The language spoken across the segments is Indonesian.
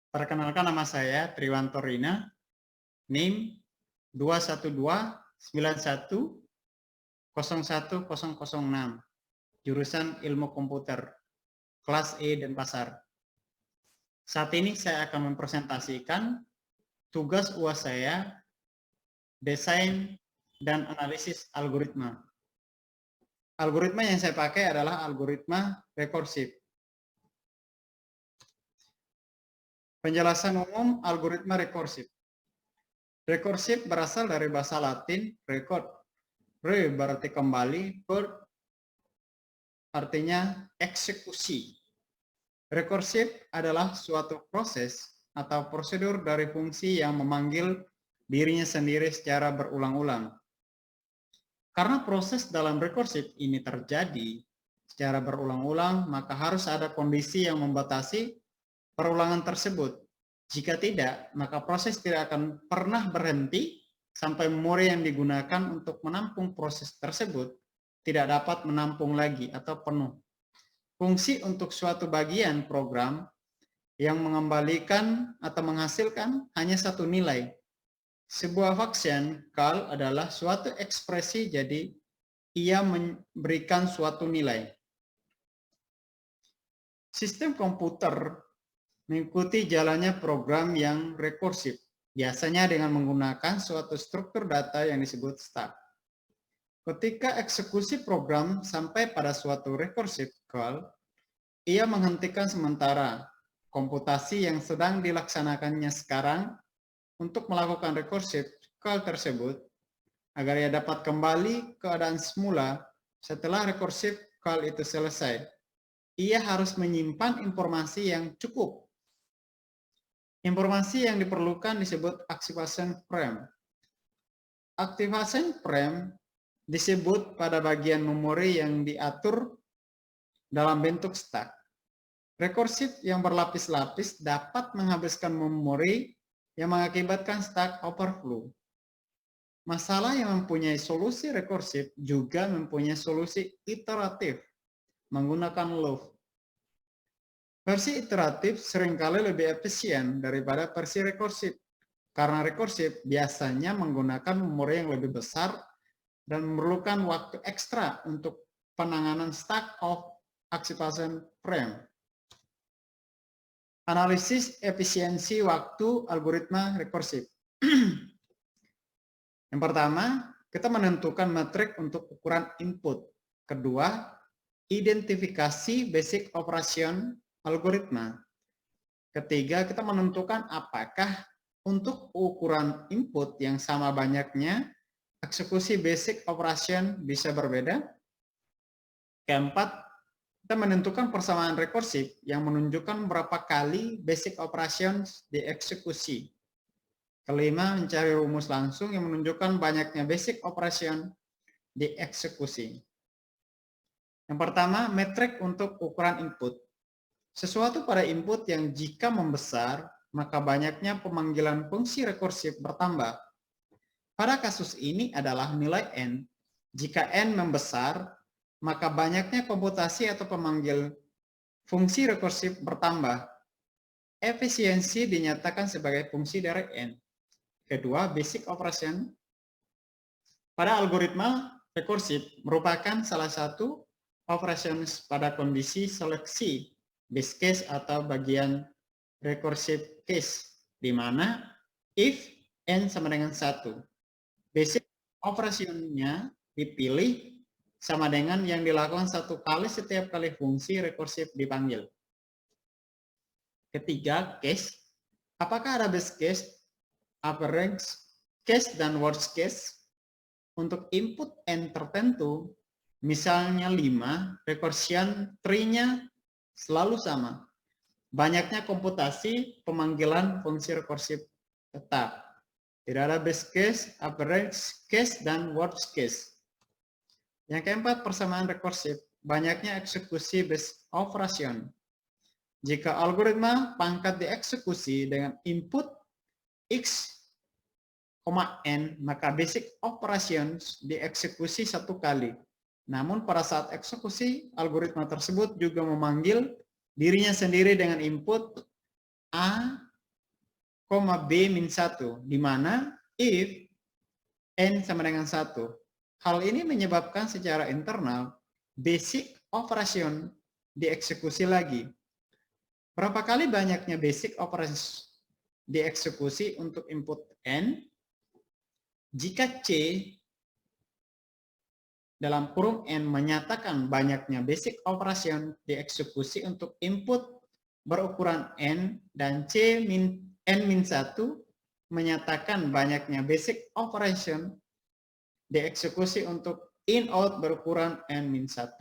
Perkenalkan, nama saya Triwanto Rina, NIM 21291010006, jurusan Ilmu Komputer, kelas E Denpasar. Saat ini saya akan mempresentasikan tugas UAS saya, desain dan analisis algoritma. Algoritma yang saya pakai adalah algoritma rekursif. Penjelasan umum algoritma rekursif. Rekursif berasal dari bahasa Latin record. Re berarti kembali, per artinya eksekusi. Rekursif adalah suatu proses atau prosedur dari fungsi yang memanggil dirinya sendiri secara berulang-ulang. Karena proses dalam rekursif ini terjadi secara berulang-ulang, maka harus ada kondisi yang membatasi perulangan tersebut. Jika tidak, maka proses tidak akan pernah berhenti sampai memori yang digunakan untuk menampung proses tersebut tidak dapat menampung lagi atau penuh. Fungsi untuk suatu bagian program yang mengembalikan atau menghasilkan hanya satu nilai. Sebuah function call adalah suatu ekspresi, jadi ia memberikan suatu nilai. Sistem komputer mengikuti jalannya program yang rekursif, biasanya dengan menggunakan suatu struktur data yang disebut stack. Ketika eksekusi program sampai pada suatu recursive call, ia menghentikan sementara komputasi yang sedang dilaksanakannya sekarang untuk melakukan recursive call tersebut, agar ia dapat kembali ke keadaan semula setelah recursive call itu selesai. Ia harus menyimpan informasi yang cukup. Informasi yang diperlukan disebut activation frame. Activation frame disebut pada bagian memori yang diatur dalam bentuk stack. Rekursif yang berlapis-lapis dapat menghabiskan memori yang mengakibatkan stack overflow. Masalah yang mempunyai solusi rekursif juga mempunyai solusi iteratif menggunakan loop. Versi iteratif seringkali lebih efisien daripada versi rekursif, karena rekursif biasanya menggunakan memori yang lebih besar dan memerlukan waktu ekstra untuk penanganan stack of activation frame. Analisis efisiensi waktu algoritma rekursif. Yang pertama, kita menentukan metrik untuk ukuran input. Kedua, identifikasi basic operation algoritma. Ketiga, kita menentukan apakah untuk ukuran input yang sama banyaknya, eksekusi basic operation bisa berbeda. Keempat, kita menentukan persamaan rekursif yang menunjukkan berapa kali basic operations dieksekusi. Kelima, mencari rumus langsung yang menunjukkan banyaknya basic operation dieksekusi. Yang pertama, metrik untuk ukuran input. Sesuatu pada input yang jika membesar, maka banyaknya pemanggilan fungsi rekursif bertambah. Pada kasus ini adalah nilai n. Jika n membesar, maka banyaknya komputasi atau pemanggil fungsi rekursif bertambah. Efisiensi dinyatakan sebagai fungsi dari n. Kedua, basic operation. Pada algoritma rekursif merupakan salah satu operations pada kondisi seleksi base case atau bagian recursive case, di mana if n sama dengan 1. Basic operationnya dipilih sama dengan yang dilakukan satu kali setiap kali fungsi rekursif dipanggil. Ketiga, case. Apakah ada base case, average case, dan worst case? Untuk input n tertentu, misalnya 5, recursion tree-nya selalu sama. Banyaknya komputasi pemanggilan fungsi rekursif tetap. Tidak ada base case, average case, dan worst case. Yang keempat, persamaan rekursif. Banyaknya eksekusi base operation. Jika algoritma pangkat dieksekusi dengan input x, n, maka basic operations dieksekusi satu kali. Namun pada saat eksekusi, algoritma tersebut juga memanggil dirinya sendiri dengan input a, B min 1, di mana if N sama dengan 1. Hal ini menyebabkan secara internal basic operation dieksekusi lagi. Berapa kali banyaknya basic operation dieksekusi untuk input N? Jika C dalam kurung N menyatakan banyaknya basic operation dieksekusi untuk input berukuran N dan C min N min 1 menyatakan banyaknya basic operation dieksekusi untuk in-out berukuran N-1.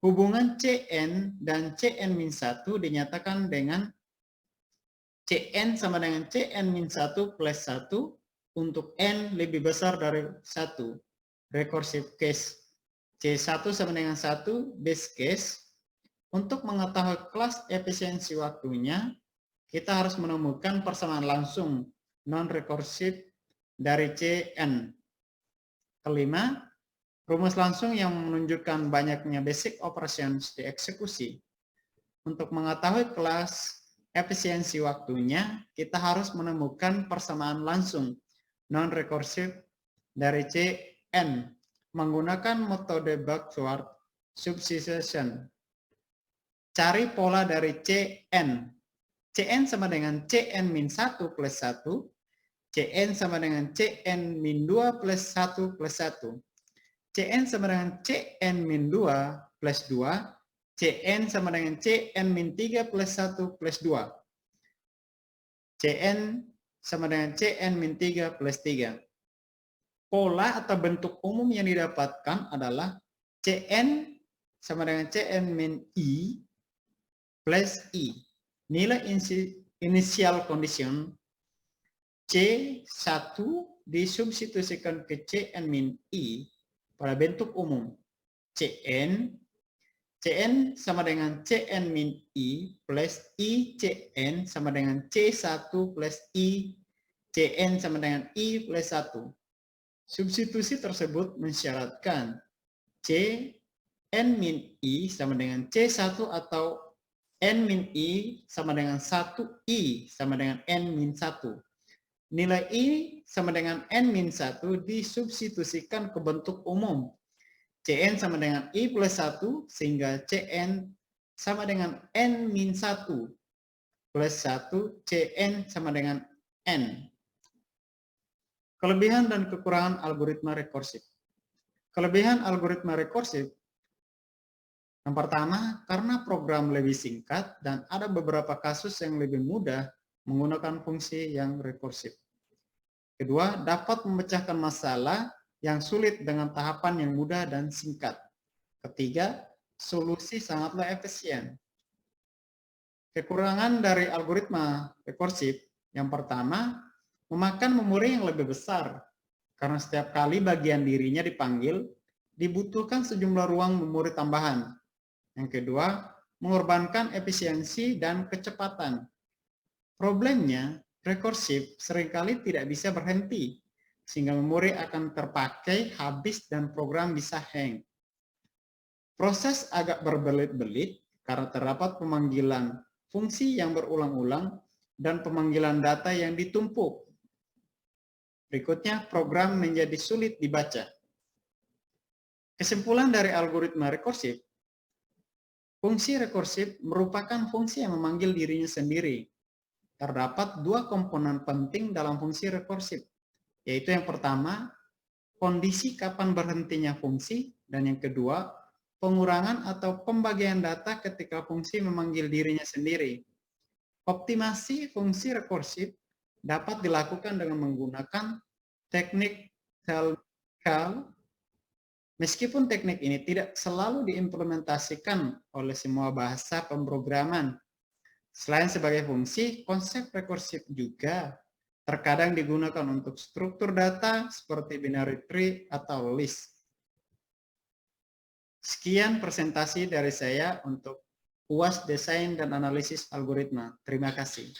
Hubungan Cn dan Cn-1 dinyatakan dengan Cn sama dengan Cn-1 plus 1 untuk N lebih besar dari 1. Recursive case. C1 sama dengan 1, base case. Untuk mengetahui kelas efisiensi waktunya, kita harus menemukan persamaan langsung non-recursive dari Cn. Kelima, rumus langsung yang menunjukkan banyaknya basic operations dieksekusi. Untuk mengetahui kelas efisiensi waktunya, kita harus menemukan persamaan langsung non-recursive dari Cn menggunakan metode backward substitution. Cari pola dari Cn. Cn sama dengan Cn min 1 plus 1. Cn sama dengan Cn min 2 plus 1 plus 1. Cn sama dengan Cn min 2 plus 2. Cn sama dengan Cn min 3 plus 1 plus 2. Cn sama dengan Cn min 3 plus 3. Pola atau bentuk umum yang didapatkan adalah Cn sama dengan Cn min I plus I. Nilai initial condition C1 disubstitusikan ke Cn min I pada bentuk umum. Cn sama dengan Cn min I plus I Cn sama dengan C1 plus I Cn sama dengan I plus 1. Substitusi tersebut mensyaratkan Cn min I sama dengan C1 atau N min I sama dengan 1I sama dengan N min 1. Nilai I sama dengan N-1 disubstitusikan ke bentuk umum. Cn sama dengan I plus 1 sehingga Cn sama dengan N-1 plus 1 Cn sama dengan N. Kelebihan dan kekurangan algoritma rekursif. Kelebihan algoritma rekursif yang pertama, karena program lebih singkat dan ada beberapa kasus yang lebih mudah menggunakan fungsi yang rekursif. Kedua, dapat memecahkan masalah yang sulit dengan tahapan yang mudah dan singkat. Ketiga, solusi sangatlah efisien. Kekurangan dari algoritma rekursif yang pertama, memakan memori yang lebih besar karena setiap kali bagian dirinya dipanggil, dibutuhkan sejumlah ruang memori tambahan. Yang kedua, mengorbankan efisiensi dan kecepatan. Problemnya, rekursif seringkali tidak bisa berhenti, sehingga memori akan terpakai, habis, dan program bisa hang. Proses agak berbelit-belit karena terdapat pemanggilan fungsi yang berulang-ulang dan pemanggilan data yang ditumpuk. Berikutnya, program menjadi sulit dibaca. Kesimpulan dari algoritma rekursif, fungsi rekursif merupakan fungsi yang memanggil dirinya sendiri. Terdapat dua komponen penting dalam fungsi rekursif, yaitu yang pertama, kondisi kapan berhentinya fungsi, dan yang kedua, pengurangan atau pembagian data ketika fungsi memanggil dirinya sendiri. Optimasi fungsi rekursif dapat dilakukan dengan menggunakan teknik call. Meskipun teknik ini tidak selalu diimplementasikan oleh semua bahasa pemrograman. Selain sebagai fungsi, konsep rekursif juga terkadang digunakan untuk struktur data seperti binary tree atau list. Sekian presentasi dari saya untuk UAS Desain dan Analisis Algoritma. Terima kasih.